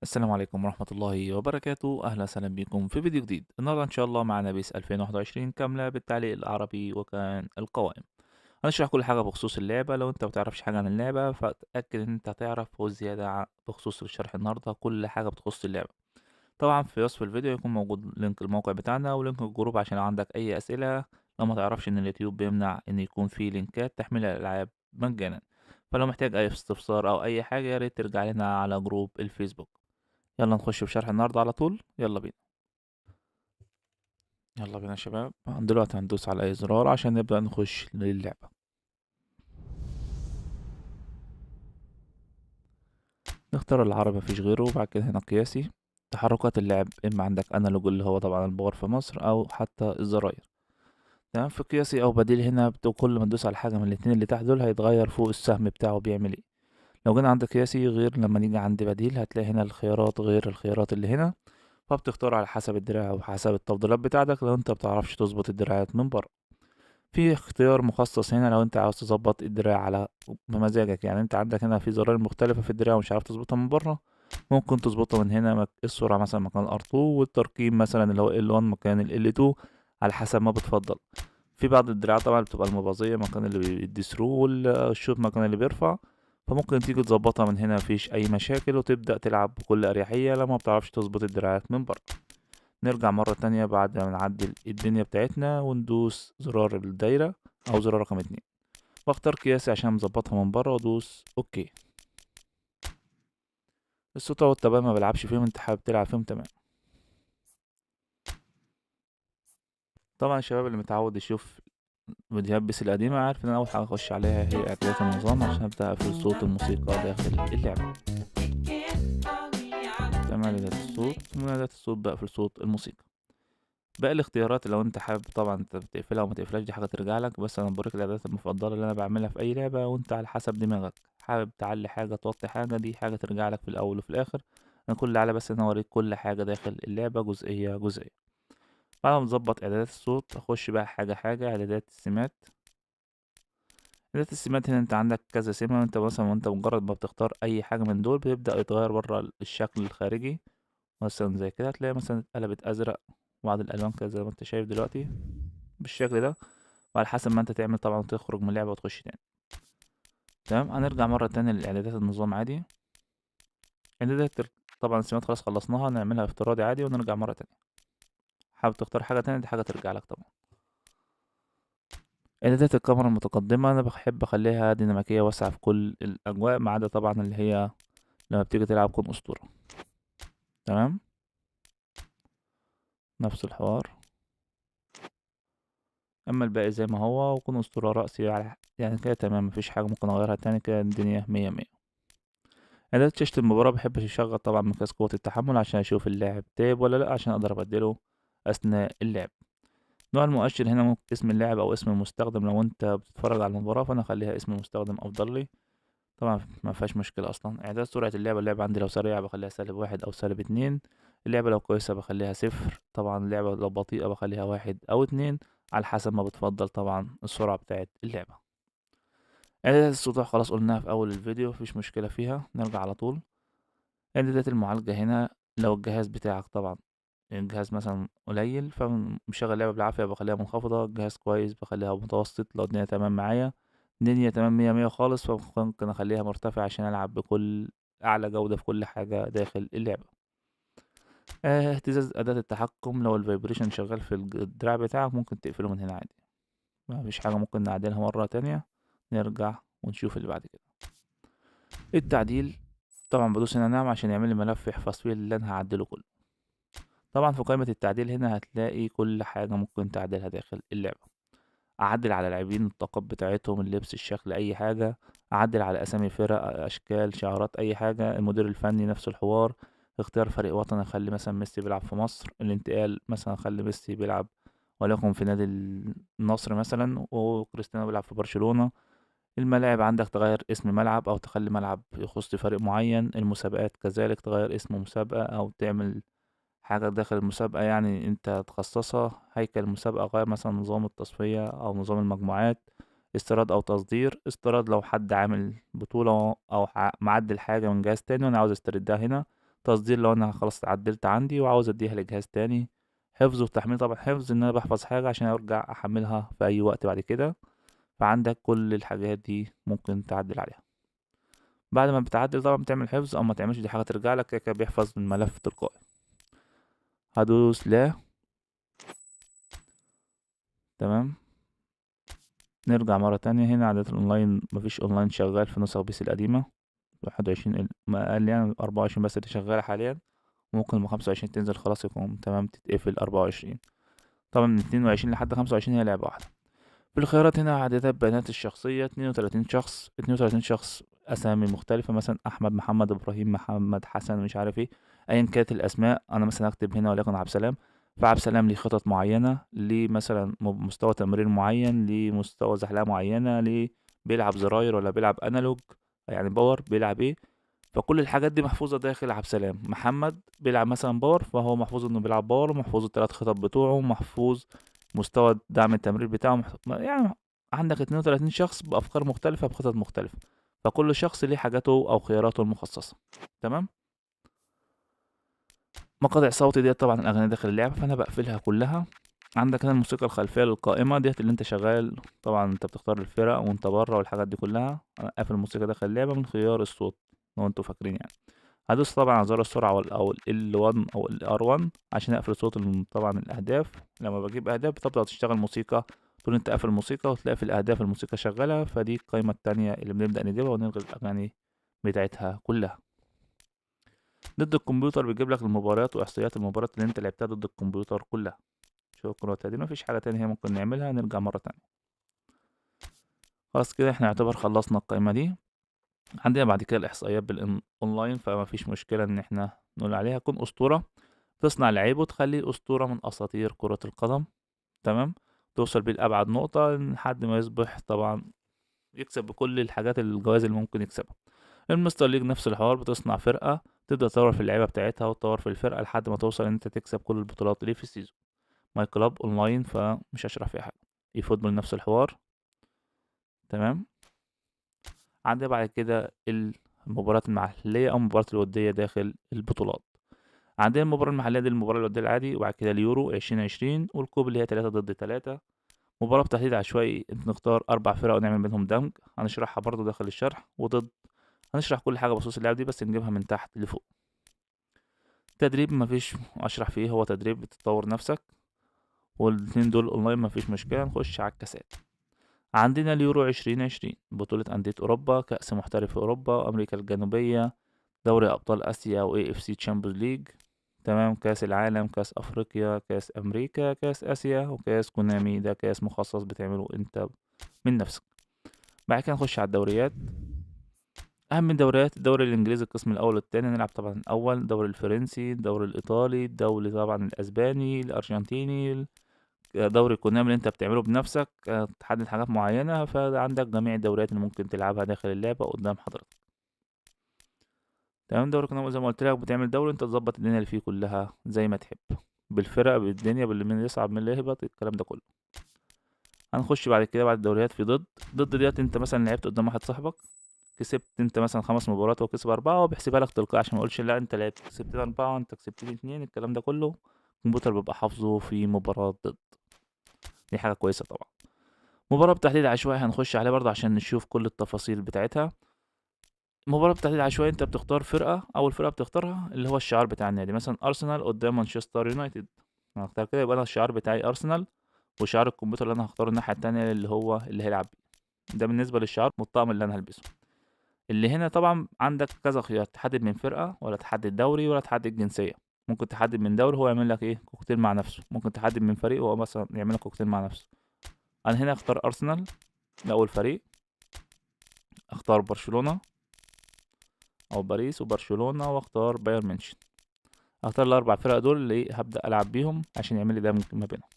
السلام عليكم ورحمة الله وبركاته، أهلا وسهلا بكم في فيديو جديد. النهاردة إن شاء الله معنا بيس 2021 كاملة بالتعليق العربي وكان القوائم. هنشرح كل حاجة بخصوص اللعبة. لو أنت متعرفش حاجة عن اللعبة فتأكد إن أنت تعرف وزيادة بخصوص الشرح النهاردة كل حاجة بتخص اللعبة. طبعا في وصف الفيديو يكون موجود لينك الموقع بتاعنا ولينك الجروب عشان لو عندك أي أسئلة. لو ما تعرفش إن اليوتيوب بيمنع إن يكون فيه لينكات تحميل الألعاب مجانا، فلو محتاج أي استفسار أو أي حاجة يا ريت ترجع لنا على جروب الفيسبوك. يلا نخش في شرح النهاردة على طول، يلا بينا. يلا بينا يا شباب، دلوقتي هندوس على أي زرار عشان نبدأ نخش للعبة. نختار العربي مفيش غيره، وبعد كده هنا قياسي. تحركات اللعب إما عندك أنالوج اللي هو طبعا الباور في مصر، أو حتى الزراير. تمام، في قياسي أو بديل هنا كل ما تدوس على حاجة من الاتنين اللي تحت دول هيتغير فوق السهم بتاعه بيعمل ايه. لو جينا عند قياسي غير لما نيجي عند بديل هتلاقي هنا الخيارات غير الخيارات اللي هنا، فبتختار على حسب الدراع وحسب التفضيلات بتاعتك لو انت بتعرفش تظبط الدراعات من بره. في اختيار مخصص هنا لو انت عاوز تظبط الدراع على بمزاجك، يعني انت عندك هنا في زرار مختلفة في الدراع ومش عارف تظبطها من بره، ممكن تظبطها من هنا. السرعة مثلا مكان R2، والترقيم مثلا اللي هو L1 مكان ال L2، على حسب ما بتفضل. في بعض الدراعات طبعا بتبقى المبازية مكان اللي بيدي ثرو، والشوت مكان اللي بيرفع، فممكن تيجي تظبطها من هنا مفيش أي مشاكل وتبدأ تلعب بكل أريحية لما بتعرفش تظبط الدراعات من بره. نرجع مرة تانية بعد ما نعدل الدنيا بتاعتنا وندوس زرار الدايرة أو زرار رقم 2، واختار قياسي عشان مظبطها من بره وادوس اوكي. الصوت والتبان ما بلعبش فيهم، انت حابب تلعب فيهم تمام. طبعا الشباب اللي متعود يشوف فيديوهات بيس القديمة عارف ان انا اول حاجة اخش عليها هي اعدادات النظام عشان ابدأ اقفل صوت الموسيقى داخل اللعبة. تمام، اعدادات الصوت، من اعدادات الصوت بقفل صوت الموسيقى. باقي الاختيارات لو انت حابب طبعا انت بتقفلها وما تقفلهاش دي حاجة ترجع لك، بس انا بوريك الاعدادات المفضلة اللي انا بعملها في اي لعبة، وانت على حسب دماغك حابب تعلي حاجة توطي حاجة، دي حاجة ترجع لك في الاول وفي الاخر. انا كل اللي على بس ان انا اوريك كل حاجة داخل اللعبة جزئية جزئية. بعد ما تظبط اعدادات الصوت اخش بقى حاجة حاجة اعدادات السمات. اعدادات السمات هنا انت عندك كذا سمة، وانت مثلا وانت مجرد ما بتختار اي حاجة من دول بيبدأ يتغير بره الشكل الخارجي. مثلا زي كده هتلاقي مثلا اتقلبت ازرق، بعض الالوان كده زي ما انت شايف دلوقتي بالشكل ده، وعلى حسب ما انت تعمل طبعا تخرج من اللعبة وتخش تاني. تمام، هنرجع مرة تانية لإعدادات النظام عادي. إعدادات طبعا السمات خلاص خلصناها، نعملها افتراضي عادي ونرجع مرة تانية. حابب تختار حاجة تانية دي حاجة ترجع لك طبعا. إعدادات الكاميرا المتقدمة أنا بحب أخليها ديناميكية واسعة في كل الأجواء، ما عدا طبعا اللي هي لما بتيجي تلعب كون أسطورة. تمام، نفس الحوار. أما الباقي زي ما هو، وكون أسطورة رأسي على يعني كده تمام، مفيش حاجة ممكن أغيرها تاني، كده الدنيا مية مية. إعدادات شاشة المباراة مبحبش أشغل طبعا مقياس قوة التحمل عشان أشوف اللاعب تايب ولا لأ عشان أقدر أبدله أثناء اللعب. نوع المؤشر هنا ممكن اسم اللاعب أو اسم المستخدم، لو أنت بتتفرج على المباراة فأنا أخليها اسم المستخدم أفضل لي. طبعا ما فيهاش مشكلة أصلا. إعداد سرعة اللعبة عندي لو سريعة بخليها -1 أو -2. اللعبة لو كويسة بخليها 0. طبعا اللعبة لو بطيئة بخليها 1 أو 2، على حسب ما بتفضل طبعا السرعة بتاعت اللعبة. إعدادات السطوع خلاص قلناها في أول الفيديو، مفيش مشكلة فيها، نرجع على طول. إعدادات المعالجة هنا لو الجهاز بتاعك طبعا الجهاز مثلا قليل فمشغل لعبة بالعافية بخليها منخفضة، الجهاز كويس بخليها متوسط، لو الدنيا تمام معايا الدنيا تمام مية مية خالص فممكن أخليها مرتفع عشان ألعب بكل أعلى جودة في كل حاجة داخل اللعبة. اهتزاز أداة التحكم لو الفايبريشن شغال في الدراع بتاعك ممكن تقفله من هنا عادي، مفيش حاجة ممكن نعدلها مرة تانية. نرجع ونشوف اللي بعد كده. التعديل طبعا بدوس هنا نعم عشان يعمل لي ملف يحفظ فيه اللي أنا هعدله كله. طبعا في قائمة التعديل هنا هتلاقي كل حاجة ممكن تعدلها داخل اللعبة. أعدل على لاعبين الطاقات بتاعتهم، اللبس، الشكل، أي حاجة. أعدل على أسامي فرق، أشكال، شعارات، أي حاجة. المدير الفني نفس الحوار. اختيار فريق وطني أخلي مثلا ميسي بيلعب في مصر. الانتقال مثلا أخلي ميسي بيلعب وليكن في نادي النصر مثلا وكريستيانو بيلعب في برشلونة. الملاعب عندك تغير اسم ملعب أو تخلي ملعب يخص فريق معين. المسابقات كذلك تغير اسم مسابقة أو تعمل حاجة داخل المسابقة يعني انت تخصصها. هيكل المسابقة غير مثلا نظام التصفية او نظام المجموعات. استيراد او تصدير. استيراد لو حد عامل بطولة او معدل حاجة من جهاز تاني وانا عاوز استردها هنا، تصدير لو انا خلاص عدلت عندي وعاوز اديها لجهاز تاني. حفظ وتحميل، طبعا حفظ ان انا بحفظ حاجة عشان ارجع احملها في اي وقت بعد كده. فعندك كل الحاجات دي ممكن تعدل عليها. بعد ما بتعدل طبعا بتعمل حفظ او ما تعملش، دي حاجة ترجع لك، كده كده بيحفظ من ملف تلقائي. هدوس لا. تمام. نرجع مرة تانية. هنا عادة الاونلاين، مفيش اونلاين شغال في نسخ بي سي القديمة 21 ما قال يعني 24 بس اللي شغالة حاليا. ممكن من 25 تنزل خلاص يكون تمام تتقفل 24. طبعا من 22 لحد 25 هي لعبة واحدة. في الخيارات هنا إعدادات بيانات الشخصية 32 شخص، 32 شخص أسامي مختلفة، مثلا أحمد، محمد، إبراهيم، محمد، حسن، مش عارف ايه. أيا كانت الأسماء، أنا مثلا هكتب هنا وليكن عبد السلام. فعبد السلام ليه خطط معينة، ليه مثلا مستوى تمرير معين، ليه مستوى زحلقة معينة، ليه بيلعب زراير ولا بيلعب أنالوج، يعني باور بيلعب ايه. فكل الحاجات دي محفوظة داخل عبد السلام. محمد بيلعب مثلا باور، فهو محفوظ انه بيلعب باور، ومحفوظ التلات خطط بتوعه، محفوظ مستوى دعم التمرير بتاعه يعني عندك 32 شخص بأفكار مختلفة بخطط مختلفة. فكل شخص ليه حاجاته أو خياراته المخصصة. تمام. مقاطع صوتي ديت طبعا الأغاني داخل اللعبة، فأنا بقفلها كلها. عندك هنا الموسيقى الخلفية للقائمة ديت اللي انت شغال، طبعا انت بتختار الفرق وانت بره والحاجات دي كلها. انا قافل الموسيقى داخل اللعبة من خيار الصوت لو انتوا فاكرين يعني. هدوس طبعا على زر السرعة أو ال L1 أو ال R1 عشان أقفل صوت طبعا الأهداف. لما بجيب أهداف بتبدأ تشتغل موسيقى طول انت قافل الموسيقى، وتلاقي في الأهداف الموسيقى شغالة. فدي القايمة التانية اللي بنبدأ نجيبها ونلغي الأغاني بتاعتها كلها. ضد الكمبيوتر بيجيب لك المباريات وإحصائيات المباريات اللي انت لعبتها ضد الكمبيوتر كلها. شكرا وتقدير. مفيش حاجة تانية هي ممكن نعملها. نرجع مرة تانية. خلاص كده احنا يعتبر خلصنا القايمة دي. عندنا بعد كده الإحصائيات بالأونلاين، فما فيش مشكلة إن احنا نقول عليها كن أسطورة. تصنع لعيب وتخليه أسطورة من أساطير كرة القدم. تمام. توصل بيه لأبعد نقطة لحد ما يصبح طبعا يكسب بكل الحاجات الجوائز اللي ممكن يكسبها. المستر ليج نفس الحوار، بتصنع فرقة، تبدأ تطور في اللعيبة بتاعتها وتطور في الفرقة لحد ما توصل إن أنت تكسب كل البطولات اللي في السيزون. ماي كلاب أونلاين فمش هشرح فيها حاجة. اي فوتبول نفس الحوار. تمام. عندنا بعد كده المباريات المحلية أو المباريات الودية داخل البطولات. عندنا المباراة المحلية دي المباراة الودية العادي، وبعد كده اليورو 2020 والكوب اللي هي 3 ضد 3. مباراة بتحديد عشوائي، نختار 4 فرق ونعمل بينهم دمج. هنشرحها برضو داخل الشرح. وضد، هنشرح كل حاجة بخصوص اللعبة دي بس نجيبها من تحت لفوق. تدريب مفيش أشرح فيه، هو تدريب بتطور نفسك. والاتنين دول أونلاين مفيش مشكلة. نخش على الكاسات. عندنا اليورو 2020 بطولة أندية أوروبا، كأس محترف أوروبا، أمريكا الجنوبية، دوري أبطال آسيا و AFC تشامبيونز ليج. تمام. كأس العالم، كأس أفريقيا، كأس أمريكا، كأس آسيا، وكأس كونامي ده كأس مخصص بتعمله أنت من نفسك. بعد كده نخش على الدوريات. أهم الدوريات الدوري الإنجليزي القسم الأول والتاني، نلعب طبعا الأول. الدوري الفرنسي، الدوري الإيطالي، الدوري طبعا الأسباني، الأرجنتيني، دوري كونامي اللي أنت بتعمله بنفسك. تحدد حاجات معينة، فعندك جميع الدوريات اللي ممكن تلعبها داخل اللعبة قدام حضرتك. تمام. دوري كونامي زي ما قلت لك بتعمل دوري انت تظبط الدنيا اللي فيه كلها زي ما تحب، بالفرق، بالدنيا، باللي من يصعد من اللي يهبط، الكلام ده كله. هنخش بعد كده بعد الدوريات في ضد ديت. انت مثلا لعبت قدام واحد صاحبك، كسبت انت مثلا 5 مباريات وكسب 4، وبيحسبها لك تلقائي عشان ما اقولش لا انت لعبت كسبتني 4 انت كسبتني 2. الكلام ده كله الكمبيوتر بيبقى حافظه في مباراة ضد. دي حاجة كويسة طبعا. مباراة بتحديد عشوائي هنخش عليها برضه عشان نشوف كل التفاصيل بتاعتها. مباراة بتحديد عشوائي، انت بتختار فرقة، اول فرقة بتختارها اللي هو الشعار بتاع النادي، مثلا ارسنال قدام مانشستر يونايتد. انا هختار كده، يبقى انا الشعار بتاعي ارسنال. وشعار الكمبيوتر اللي انا هختاره الناحية التانية اللي هو اللي هيلعب بيه. ده بالنسبة للشعار والطقم اللي انا هلبسه. اللي هنا طبعا عندك كذا خيار، تحدد من فرقة ولا تحدد دوري ولا تحدد جنسية. ممكن تحدد من دوري هو يعمل لك ايه كوكتيل مع نفسه، ممكن تحدد من فريق هو مثلا يعمل لك كوكتيل مع نفسه. انا هنا اختار ارسنال ده اول فريق. اختار برشلونة او باريس وبرشلونة، واختار بايرن ميونخ. اختار ال4 فرق دول اللي هبدأ العب بيهم عشان يعمل لي دمج ما بينهم.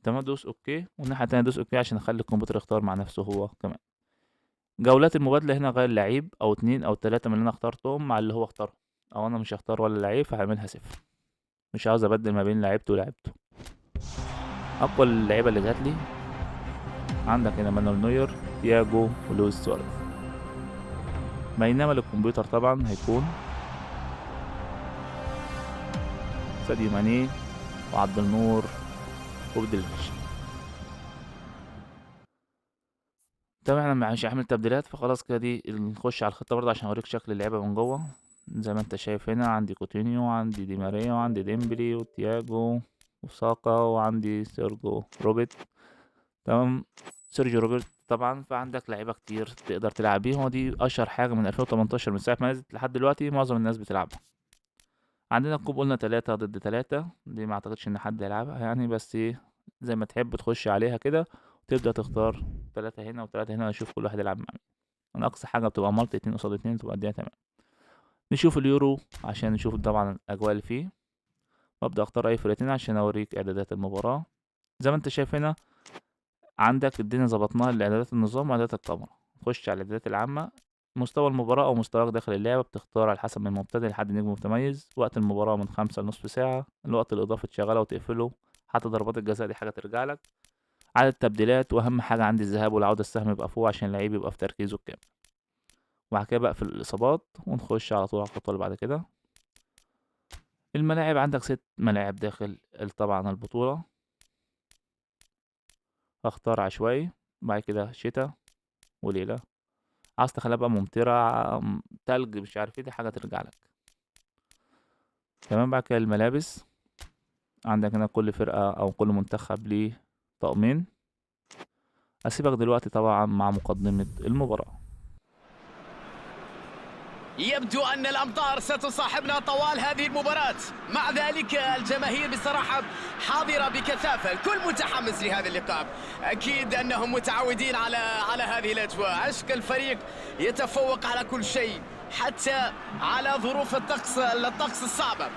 تمام. دوس اوكي، والناحية التانية دوس اوكي عشان اخلي الكمبيوتر يختار مع نفسه هو كمان. جولات المبادلة هنا غير لعيب او 2 او 3 من اللي انا اخترتهم مع اللي هو اختاره، او انا مش هختار ولا لعيب فهعملها 0. مش عاوز ابدل ما بين لعيبته ولعيبته. اقوى اللعيبة اللي جاتلي عندك هنا مانويل نوير، تياجو، ولويس سواريز. بينما للكمبيوتر طبعا هيكون ساديو ماني وعبد النور وبدلفش. طبعا انا مش هعمل تبديلات، فخلاص كده دي نخش على الخطة برضه عشان اوريك شكل اللعبة من جوه. زي ما انت شايف هنا عندي كوتينيو وعندي دي ماريا وعندي ديمبلي وتياجو وساكا وعندي سيرجو روبرت. تمام. سيرجيو روبرت طبعا، فعندك لعيبة كتير تقدر تلعب بيهم، ودي اشهر حاجة من 2018 من ساعة ما نزلت لحد دلوقتي معظم الناس بتلعبها. عندنا الكوب قلنا 3 ضد 3، دي ما اعتقدش ان حد يلعبها يعني، بس ايه زي ما تحب تخش عليها كده وتبدأ تختار 3 هنا و3 هنا اشوف كل واحد يلعب مع مين. انا اقصى حاجة بتبقى مالتي 2 قصاد 2 تبقى الدنيا تمام. نشوف اليورو عشان نشوف طبعا الاجواء اللي فيه، وابدأ اختار اي فرقتين عشان اوريك اعدادات المباراة. زي ما انت شايف هنا عندك الدنيا ظبطناها لاعدادات النظام واعدادات الكاميرا. خش على الاعدادات العامة، مستوى المباراة أو مستواك داخل اللعبة بتختار على حسب من مبتدئ لحد نجم متميز. وقت المباراة من 5 لنصف ساعة. الوقت الإضافي تشغله وتقفله، حتى ضربات الجزاء دي حاجة ترجع لك. عدد التبديلات، وأهم حاجة عندي الذهاب والعودة، السهم يبقى فوق عشان اللعيب يبقى في تركيزه الكامل. وبعد كده بقفل الإصابات ونخش على طول على الخطوة اللي بعد كده. الملاعب عندك 6 ملاعب داخل طبعا البطولة. هختار عشوائي، بعد كده شتا وليلة. عاوز تخليها بقى ممطرة تلج مش عارف ايه، دي حاجة ترجع لك. تمام. بعد كده الملابس، عندك هنا كل فرقة أو كل منتخب ليه طقمين. أسيبك دلوقتي طبعا مع مقدمة المباراة. يبدو أن الأمطار ستصاحبنا طوال هذه المباراة، مع ذلك الجماهير بصراحة حاضرة بكثافة، الكل متحمس لهذا اللقاء. أكيد أنهم متعودين على هذه الأجواء. عشق الفريق يتفوق على كل شيء، حتى على ظروف الطقس الصعبة.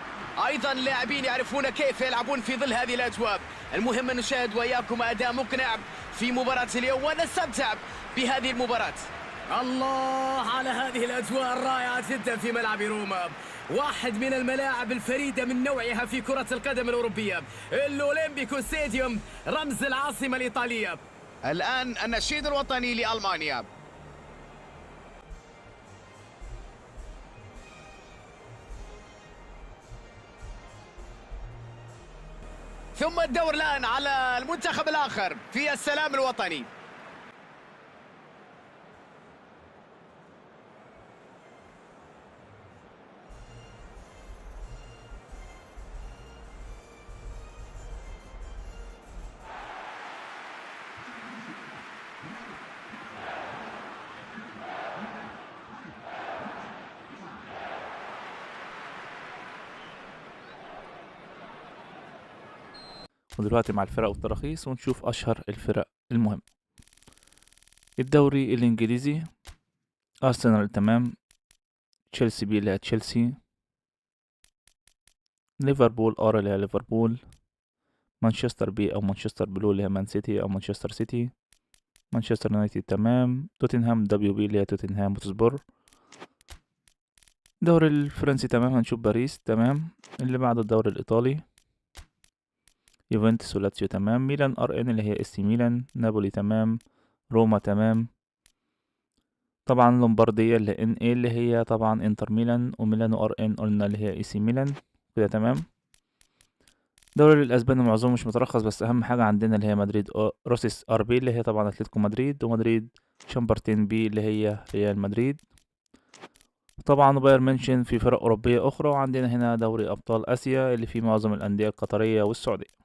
أيضا اللاعبين يعرفون كيف يلعبون في ظل هذه الأجواء. المهم أن نشاهد وإياكم أداء مقنع في مباراة اليوم ونستمتع بهذه المباراة. الله على هذه الأجواء الرائعة جدا في ملعب روما، واحد من الملاعب الفريدة من نوعها في كرة القدم الأوروبية. الأولمبيكو ستاديوم رمز العاصمة الإيطالية. الآن النشيد الوطني لألمانيا. ثم الدور الآن على المنتخب الآخر في السلام الوطني. ودلوقتي مع الفرق والتراخيص ونشوف أشهر الفرق المهمة. الدوري الإنجليزي، أرسنال تمام، تشيلسي بي اللي هي تشيلسي، ليفربول ار اللي هي ليفربول، مانشستر بي أو مانشستر بلو اللي هي مان سيتي أو مانشستر سيتي، مانشستر يونايتد تمام، توتنهام دبليو بي اللي هي توتنهام هوتسبور. الدوري الفرنسي تمام، هنشوف باريس تمام. اللي بعده الدوري الإيطالي، يوفنتوس ولاتسيو تمام، ميلان ار ان اللي هي اس ميلان، نابولي تمام، روما تمام. طبعا لومباردية اللي ان اي اللي هي طبعا انتر ميلان، وميلانو ار ان قلنا اللي هي اي سي ميلان كده تمام. الدوري الاسباني معظمه مش مترخص، بس اهم حاجة عندنا اللي هي مدريد روسيس ار بي اللي هي طبعا اتلتيكو مدريد، ومدريد شامبرتين بي اللي هي ريال مدريد. طبعا بايرن ميونخ في فرق أوروبية أخرى. وعندنا هنا دوري أبطال آسيا اللي فيه معظم الأندية القطرية والسعودية.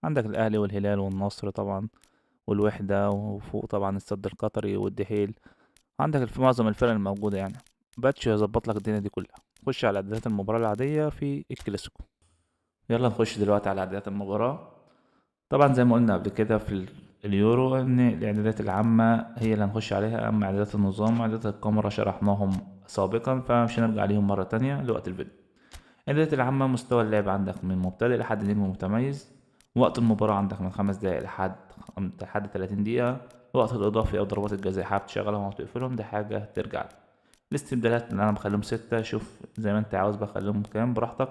عندك الأهلي والهلال والنصر طبعا والوحدة، وفوق طبعا السد القطري والدحيل. عندك في معظم الفرق الموجودة يعني. باتش هيظبط لك الدنيا دي كلها. خش على إعدادات المباراة العادية في الكلاسيكو. يلا نخش دلوقتي على إعدادات المباراة. طبعا زي ما قلنا قبل كده في اليورو ان الاعدادات العامة هي اللي هنخش عليها، اما اعدادات النظام واعدادات الكاميرا شرحناهم سابقا فمش هنرجع عليهم مرة تانية لوقت الفيديو. الاعدادات العامة مستوى اللعب عندك من مبتدئ لحد نجم متميز. وقت المباراة عندك من 5 دقايق لحد 30 دقيقة. الوقت الإضافي أو ضربات الجزاء حابب تشغلهم أو تقفلهم دي حاجة ترجع لك. الاستبدالات اللي أنا بخليهم 6، شوف زي ما أنت عاوز بخليهم كام براحتك.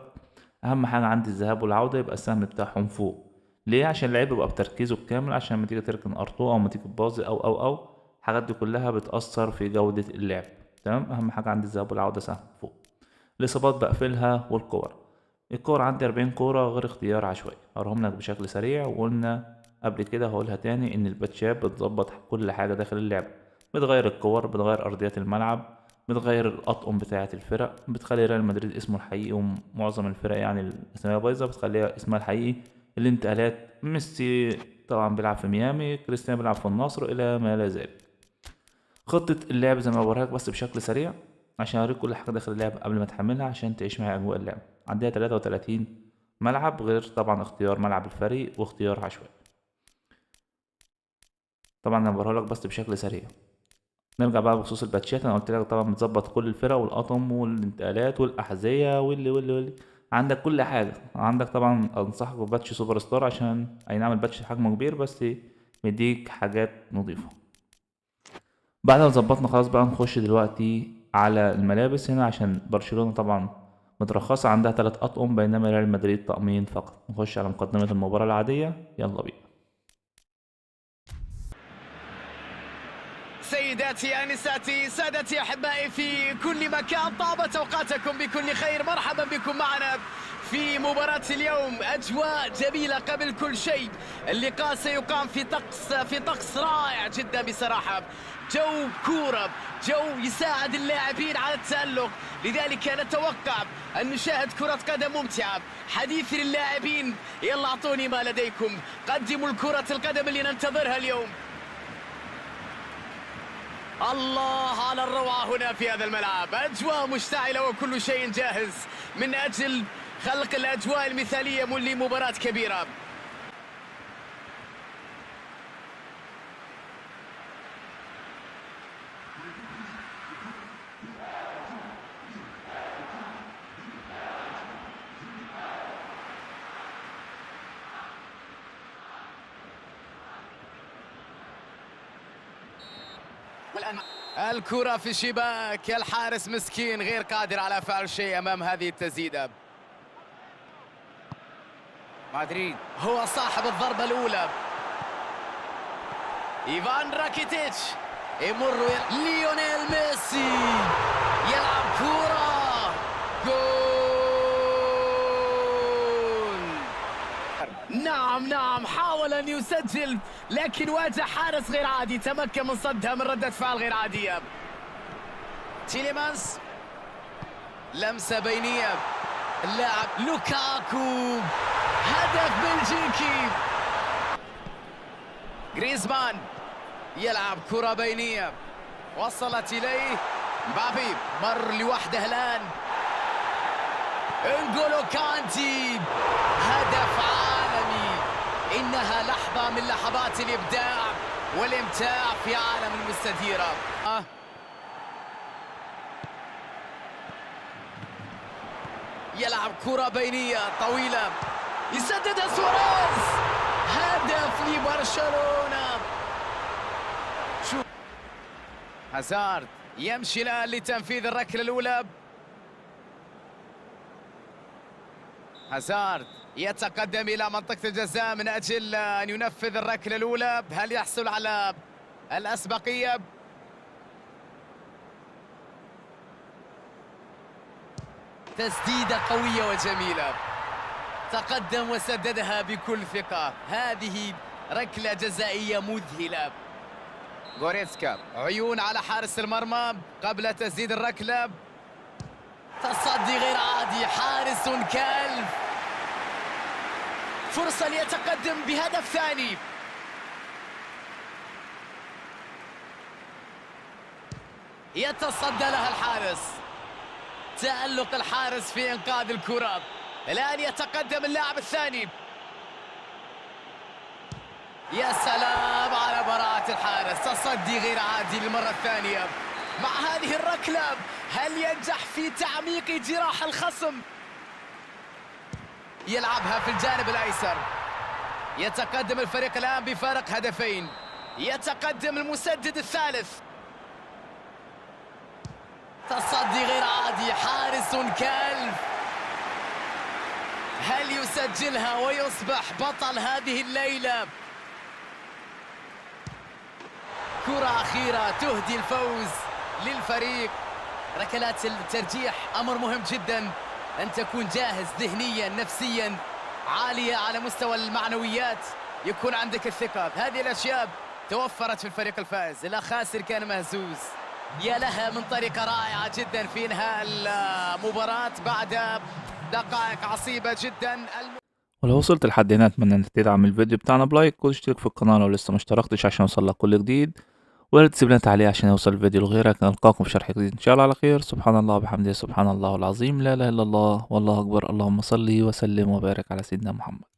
أهم حاجة عندي الذهاب والعودة يبقى السهم بتاعهم فوق. ليه؟ عشان اللعيب يبقى بتركيزه الكامل، عشان لما تيجي تركن ارتو او ما تيجي تبازي او الحاجات دي كلها بتأثر في جودة اللعب. تمام. أهم حاجة عندي الذهاب والعودة سهم فوق. الإصابات بقفلها والكور. الكور عندي 40 كورة غير اختيار عشوائي، هقولهم لك بشكل سريع. وقلنا قبل كده هقولها تاني إن الباتشات بتظبط كل حاجة داخل اللعبة، بتغير الكور، بتغير أرضيات الملعب، بتغير الأطقم بتاعة الفرق، بتخلي ريال مدريد اسمه الحقيقي، ومعظم الفرق يعني الأسماء بايظة بتخليها اسمها الحقيقي. الانتقالات ميسي طبعا بيلعب في ميامي، كريستيانو بيلعب في النصر، إلى ما لا ذلك. خطة اللعب زي ما بوريك بس بشكل سريع عشان أوريك كل حاجة داخل اللعبة قبل ما تحملها عشان تعيش معايا أجواء اللعبة. عندها 33 ملعب غير طبعا اختيار ملعب الفريق واختيار عشوائي. طبعا أنا بوريهولك بس بشكل سريع. نرجع بقى بخصوص الباتشات. أنا قلت لك طبعا بتظبط كل الفرق والأطقم والانتقالات والأحذية واللي عندك كل حاجة. عندك طبعا أنصحك بباتش سوبر ستار عشان أي نعم الباتش حجمه كبير بس مديك حاجات نظيفة. بعد ما ظبطنا خلاص بقى نخش دلوقتي على الملابس هنا عشان برشلونة طبعا مترخصة عندها 3 أطقم بينما ريال مدريد طقمين فقط. نخش على مقدمة المباراة العادية، يلا بينا. سيداتي انساتي سادتي احبائي في كل مكان، طابت اوقاتكم بكل خير. مرحبا بكم معنا في مباراة اليوم. اجواء جميلة قبل كل شيء. اللقاء سيقام في طقس رائع جدا بصراحة. جو كورة، جو يساعد اللاعبين على التألق، لذلك نتوقع أن نشاهد كرة قدم ممتعة. حديث للاعبين، يلا أعطوني ما لديكم، قدموا الكرة القدم اللي ننتظرها اليوم. الله على الروعة هنا في هذا الملعب. أجواء مشتعلة وكل شيء جاهز من أجل خلق الأجواء المثالية لمباراة كبيرة. الكرة في الشباك، الحارس مسكين غير قادر على فعل شيء أمام هذه التسديدة. مدريد هو صاحب الضربة الأولى. إيفان راكيتيتش يمر ليونيل ميسي يلعب كرة جول. نعم حاول أن يسجل لكن واجه حارس غير عادي، تمكن من صدها من ردة فعل غير عادية. تيليمانس، لمسة بينية، اللاعب لوكاكو، هدف بلجيكي. غريزمان يلعب كرة بينية، وصلت إليه مبابي، مر لوحده الآن. انجولو كانتي، هدف عالمي. إنها لحظة من لحظات الإبداع والإمتاع في عالم المستديرة. يلعب كرة بينية طويلة، يسددها سواريز، هدف لبرشلونة. شوف هازارد يمشي الآن لتنفيذ الركلة الأولى. هازارد يتقدم إلى منطقة الجزاء من أجل أن ينفذ الركلة الأولى. هل يحصل على الأسبقية؟ تسديدة قوية وجميلة، تقدم وسددها بكل ثقة. هذه ركلة جزائية مذهلة. غوريتسكا عيون على حارس المرمى قبل تسديد الركلة. تصدي غير عادي، حارس كلب. فرصة ليتقدم بهدف ثاني. يتصدى لها الحارس. تألق الحارس في إنقاذ الكرة. الآن يتقدم اللاعب الثاني. يا سلام على براعة الحارس، تصدي غير عادي للمرة الثانية. مع هذه الركلة هل ينجح في تعميق جراح الخصم؟ يلعبها في الجانب الأيسر. يتقدم الفريق الآن بفارق هدفين. يتقدم المسدد الثالث. تصدي غير عادي، حارس كلب. هل يسجلها ويصبح بطل هذه الليلة؟ كرة أخيرة تهدي الفوز للفريق ركلات الترجيح أمر مهم جدا أن تكون جاهز ذهنيا نفسيا، عالية على مستوى المعنويات، يكون عندك الثقة. هذه الأشياء توفرت في الفريق الفائز. الأخ خاسر كان مهزوز. يا لها من طريقة رائعة جدا في إنهاء المباراة بعد دقائق عصيبة جدا. ولو وصلت لحد هنا اتمنى انك تدعم الفيديو بتاعنا بلايك وتشترك في القناة لو لسه مشتركتش عشان يوصلك كل جديد، ولا تسيب لنا تعليق عشان يوصل الفيديو لغيرك. نلقاكم في شرح جديد ان شاء الله على خير. سبحان الله وبحمده، سبحان الله العظيم، لا اله الا الله والله اكبر. اللهم صل وسلم وبارك على سيدنا محمد.